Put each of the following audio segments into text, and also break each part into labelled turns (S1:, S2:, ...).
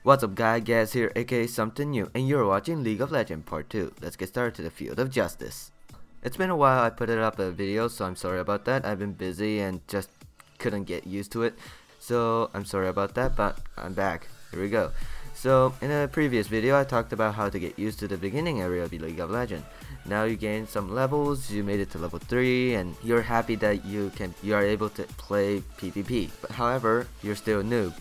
S1: What's up guys, Gaz here, aka Something New, and you're watching League of Legends Part 2. Let's get started to the field of justice. It's been a while I put up a video, so I'm sorry about that. I've been busy and just couldn't get used to it. So I'm sorry about that, but I'm back. Here we go. So in a previous video I talked about how to get used to the beginning area of League of Legends. Now you gained some levels, you made it to level 3, and you're happy that you are able to play PvP. But however, you're still a noob.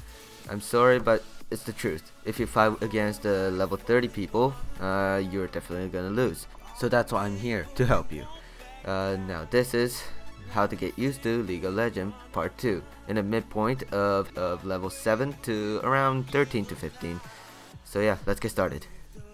S1: I'm sorry, but it's the truth. If you fight against the level 30 people, you're definitely gonna lose. So that's why I'm here, to help you. Now this is how to get used to League of Legends Part 2, in a midpoint of level 7 to around 13 to 15. So yeah, let's get started.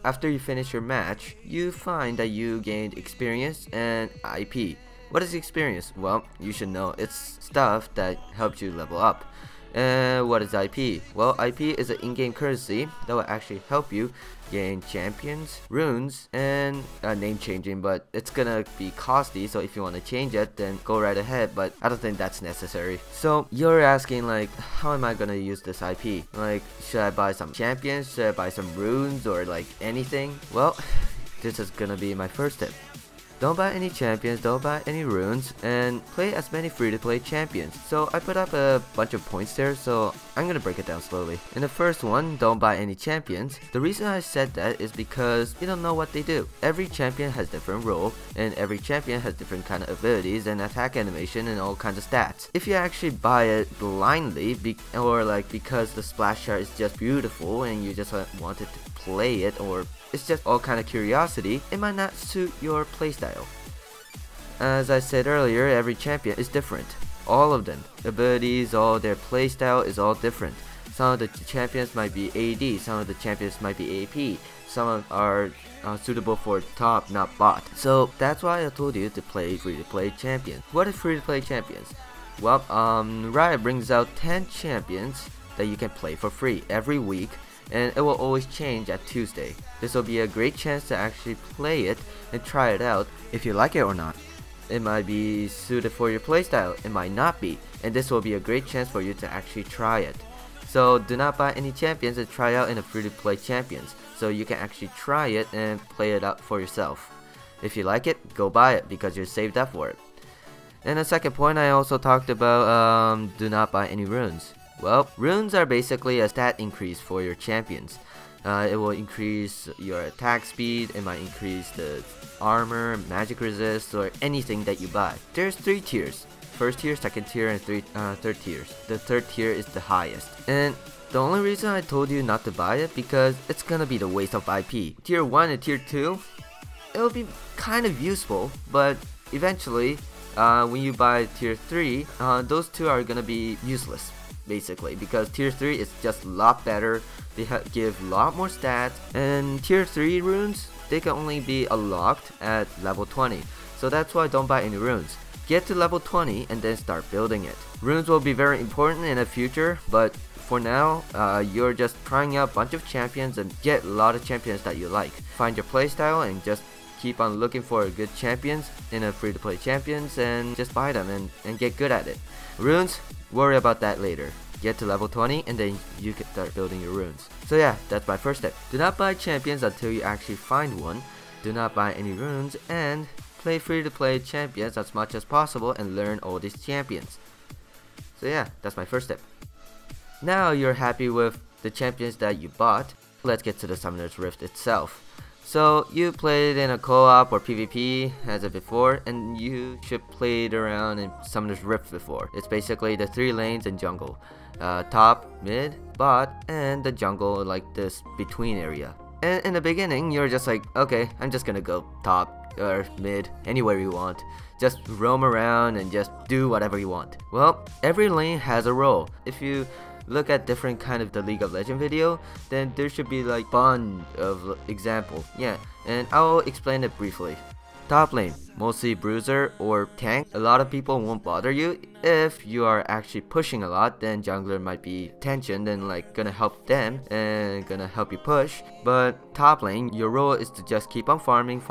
S1: After you finish your match, you find that you gained experience and IP. What is experience? Well, you should know it's stuff that helps you level up. What is IP? Well, IP is an in-game currency that will actually help you gain champions, runes, and name changing, but it's gonna be costly, so if you want to change it, then go right ahead, but I don't think that's necessary. So you're asking like, how am I gonna use this IP? Like, should I buy some champions? Should I buy some runes or like anything? Well, this is gonna be my first tip. Don't buy any champions, don't buy any runes, and play as many free-to-play champions. So I put up a bunch of points there, so I'm gonna break it down slowly. In the first one, don't buy any champions. The reason I said that is because you don't know what they do. Every champion has different role, and every champion has different kind of abilities and attack animation and all kinds of stats. If you actually buy it blindly, or like because the splash chart is just beautiful and you just wanted to play it, or it's just all kind of curiosity, it might not suit your playstyle. As I said earlier, every champion is different. All of them. Abilities, all their playstyle is all different. Some of the champions might be AD, some of the champions might be AP, some are suitable for top, not bot. So that's why I told you to play free-to-play champions. What is free-to-play champions? Well, Riot brings out 10 champions that you can play for free every week, and it will always change at Tuesday. This will be a great chance to actually play it and try it out if you like it or not. It might be suited for your playstyle, it might not be, and this will be a great chance for you to actually try it. So do not buy any champions and try out in a free-to-play champions, so you can actually try it and play it out for yourself. If you like it, go buy it because you're saved up for it. And the second point, I also talked about do not buy any runes. Well, runes are basically a stat increase for your champions. It will increase your attack speed, it might increase the armor, magic resist, or anything that you buy. There's 3 tiers. First tier, second tier, and third tiers. The third tier is the highest. And the only reason I told you not to buy it because it's gonna be the waste of IP. Tier 1 and tier 2, it'll be kind of useful, but eventually, when you buy tier 3, those two are gonna be useless. Basically, because tier 3 is just a lot better, they give a lot more stats, and tier 3 runes, they can only be unlocked at level 20, so that's why don't buy any runes. Get to level 20 and then start building it. Runes will be very important in the future, but for now, you're just trying out a bunch of champions and get a lot of champions that you like. Find your playstyle and just keep on looking for good champions in a free-to-play champions and just buy them and get good at it. Runes, worry about that later. Get to level 20 and then you can start building your runes. So yeah, that's my first tip. Do not buy champions until you actually find one. Do not buy any runes and play free-to-play champions as much as possible and learn all these champions. So yeah, that's my first tip. Now you're happy with the champions that you bought. Let's get to the Summoner's Rift itself. So you played in a co-op or PvP as of before, and you should played around in Summoner's Rift before. It's basically the 3 lanes in jungle. Top, mid, bot, and the jungle, like this between area. And in the beginning, you're just like, okay, I'm just gonna go top or mid, anywhere you want. Just roam around and just do whatever you want. Well, every lane has a role. If you look at different kind of the League of Legends video, then there should be like bunch of example. Yeah, and I'll explain it briefly. Top lane, mostly bruiser or tank. A lot of people won't bother you. If you are actually pushing a lot, then jungler might be tensioned and like gonna help them and gonna help you push. But top lane, your role is to just keep on farming.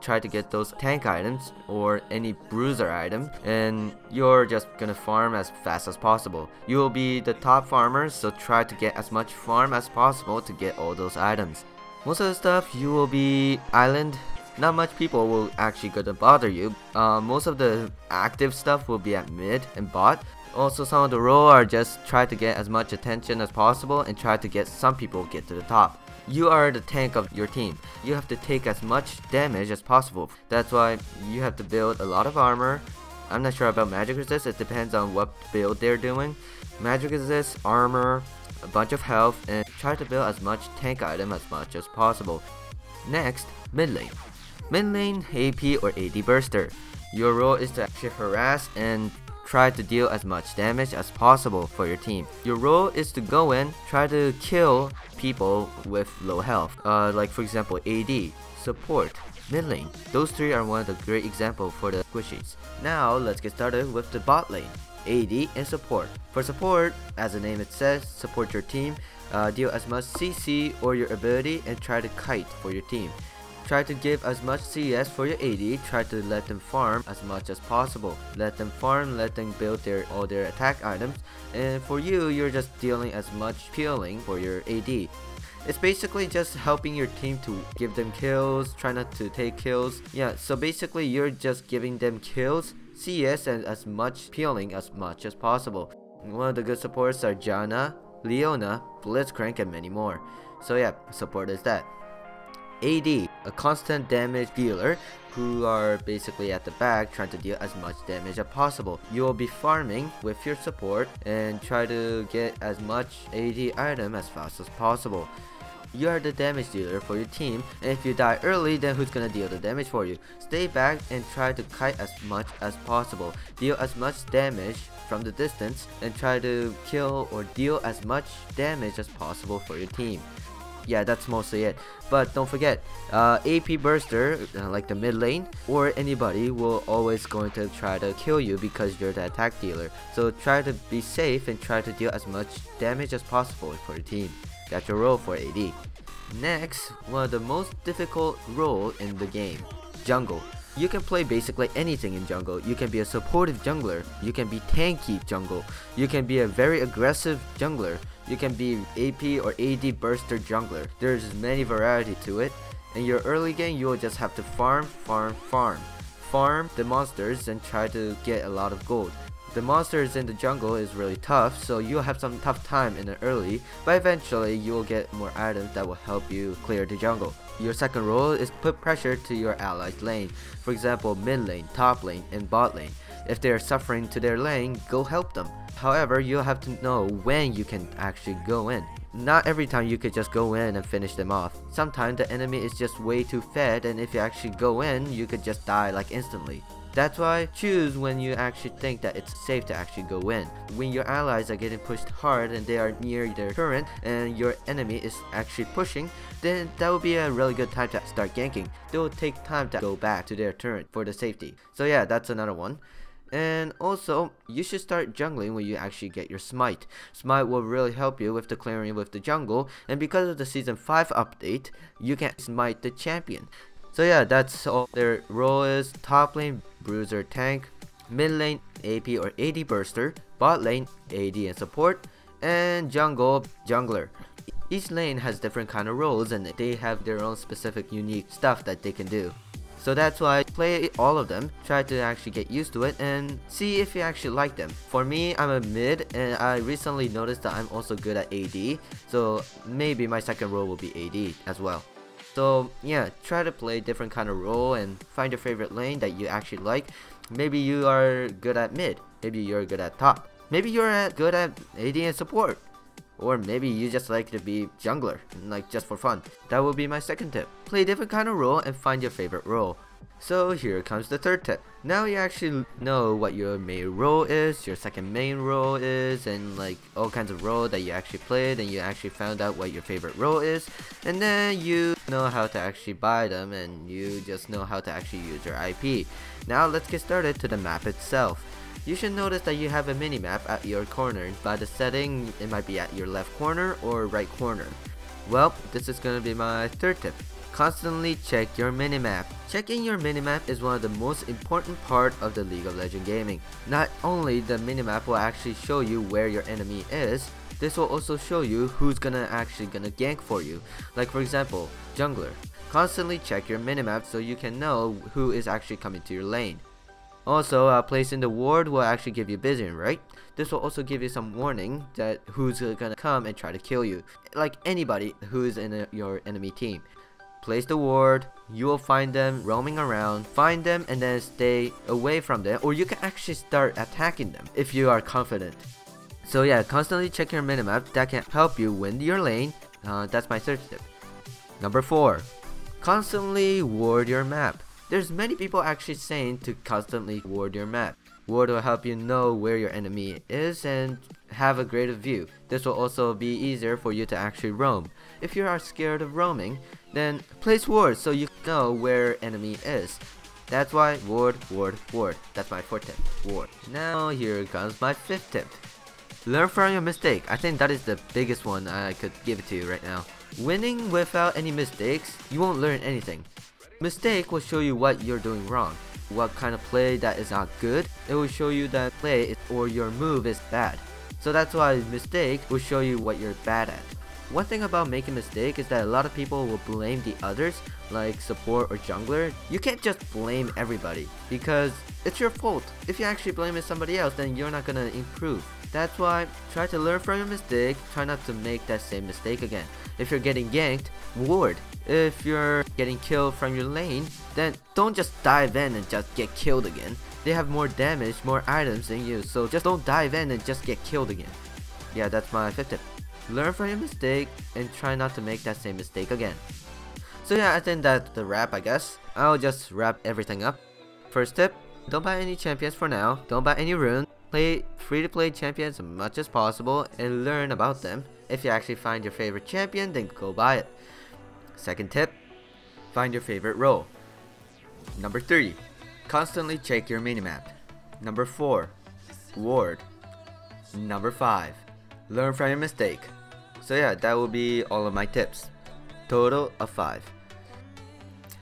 S1: try to get those tank items or any bruiser item, and you're just gonna farm as fast as possible. You will be the top farmer, so try to get as much farm as possible to get all those items. Most of the stuff you will be island. Not much people will actually gonna bother you. Most of the active stuff will be at mid and bot. Also, some of the role are just try to get as much attention as possible and try to get some people get to the top. You are the tank of your team. You have to take as much damage as possible. That's why you have to build a lot of armor. I'm not sure about magic resist. It depends on what build they're doing. Magic resist, armor, a bunch of health, and try to build as much tank item as much as possible. Next, mid lane. Mid lane, AP or AD burster. Your role is to actually harass and try to deal as much damage as possible for your team. Your role is to go in, try to kill people with low health. Like for example, AD, support, mid lane. Those three are one of the great examples for the squishies. Now let's get started with the bot lane. AD and support. For support, as the name it says, support your team. Deal as much CC or your ability and try to kite for your team. Try to give as much CS for your AD, try to let them farm as much as possible. Let them farm, let them build all their attack items, and for you, you're just dealing as much healing for your AD. It's basically just helping your team to give them kills, try not to take kills. Yeah, so basically you're just giving them kills, CS, and as much healing as much as possible. One of the good supports are Janna, Leona, Blitzcrank, and many more. So yeah, support is that. AD, a constant damage dealer who are basically at the back trying to deal as much damage as possible. You will be farming with your support and try to get as much AD item as fast as possible. You are the damage dealer for your team, and if you die early, then who's gonna deal the damage for you? Stay back and try to kite as much as possible. Deal as much damage from the distance and try to kill or deal as much damage as possible for your team. Yeah, that's mostly it. But don't forget, AP burster, like the mid lane, or anybody will always going to try to kill you because you're the attack dealer. So try to be safe and try to deal as much damage as possible for your team. That's your role for AD. Next, one of the most difficult role in the game, jungle. You can play basically anything in jungle. You can be a supportive jungler, you can be tanky jungle, you can be a very aggressive jungler, you can be AP or AD burster jungler. There's many variety to it. In your early game, you will just have to farm the monsters and try to get a lot of gold. The monsters in the jungle is really tough, so you'll have some tough time in the early, but eventually you will get more items that will help you clear the jungle. Your second role is put pressure to your allied lane. For example, mid lane, top lane, and bot lane. If they are suffering to their lane, go help them. However, you'll have to know when you can actually go in. Not every time you could just go in and finish them off. Sometimes the enemy is just way too fed, and if you actually go in, you could just die like instantly. That's why choose when you actually think that it's safe to actually go in. When your allies are getting pushed hard and they are near their turret and your enemy is actually pushing, then that will be a really good time to start ganking. They will take time to go back to their turret for the safety. So yeah, that's another one. And also, you should start jungling when you actually get your smite. Smite will really help you with the clearing with the jungle, and because of the season 5 update, you can smite the champion. So yeah, that's all their role is. Top lane, bruiser tank, mid lane, AP or AD burster, bot lane, AD and support, and jungle, jungler. Each lane has different kind of roles and they have their own specific unique stuff that they can do. So that's why play all of them, try to actually get used to it and see if you actually like them. For me, I'm a mid and I recently noticed that I'm also good at AD, so maybe my second role will be AD as well. So yeah, try to play different kind of role and find your favorite lane that you actually like. Maybe you are good at mid, maybe you're good at top, maybe you're good at AD and support, or maybe you just like to be jungler, like just for fun. That will be my second tip. Play different kind of role and find your favorite role. So here comes the third tip. Now you actually know what your main role is, your second main role is, and like all kinds of role that you actually played, and you actually found out what your favorite role is, and then you know how to actually buy them, and you just know how to actually use your IP. Now let's get started to the map itself. You should notice that you have a mini-map at your corner. By the setting, it might be at your left corner or right corner. Well, this is going to be my third tip. Constantly check your minimap. Checking your minimap is one of the most important part of the League of Legends gaming. Not only the minimap will actually show you where your enemy is, this will also show you who's actually gonna gank for you. Like for example, jungler. Constantly check your minimap so you can know who is actually coming to your lane. Also, placing the ward will actually give you vision, right? This will also give you some warning that who's gonna come and try to kill you. Like anybody who's in your enemy team. Place the ward, you will find them roaming around, find them and then stay away from them, or you can actually start attacking them if you are confident. So yeah, constantly check your minimap, that can help you win your lane. That's my third tip. Number 4, constantly ward your map. There's many people actually saying to constantly ward your map. Ward will help you know where your enemy is and have a greater view. This will also be easier for you to actually roam. If you are scared of roaming, then place ward so you know where enemy is. That's why ward, ward, ward. That's my 4th tip, ward. Now here comes my 5th tip. Learn from your mistake. I think that is the biggest one I could give it to you right now. Winning without any mistakes, you won't learn anything. Mistake will show you what you're doing wrong, what kind of play that is not good. It will show you that play or your move is bad. So that's why mistake will show you what you're bad at. One thing about making mistake is that a lot of people will blame the others, like support or jungler. You can't just blame everybody because it's your fault. If you actually blame somebody else, then you're not gonna improve. That's why try to learn from your mistake, try not to make that same mistake again. If you're getting ganked, ward. If you're getting killed from your lane, then don't just dive in and just get killed again. They have more damage, more items than you, so just don't dive in and just get killed again. Yeah, that's my 5th tip. Learn from your mistake and try not to make that same mistake again. So yeah, I think that's the wrap, I guess. I'll just wrap everything up. First tip, don't buy any champions for now, don't buy any runes. Play free-to-play champions as much as possible and learn about them. If you actually find your favorite champion, then go buy it. Second tip, find your favorite role. Number 3, constantly check your minimap. Number 4, ward. Number 5, learn from your mistake. So yeah, that will be all of my tips. Total of 5.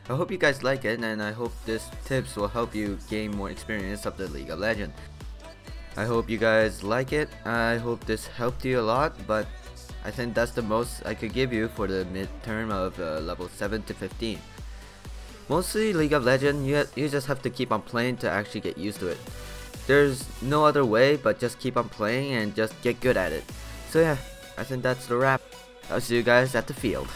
S1: I hope you guys like it, and I hope these tips will help you gain more experience of the League of Legends. I hope you guys like it. I hope this helped you a lot, but I think that's the most I could give you for the midterm of level 7 to 15. Mostly League of Legends, you just have to keep on playing to actually get used to it. There's no other way but just keep on playing and just get good at it. So yeah, I think that's the wrap. I'll see you guys at the field.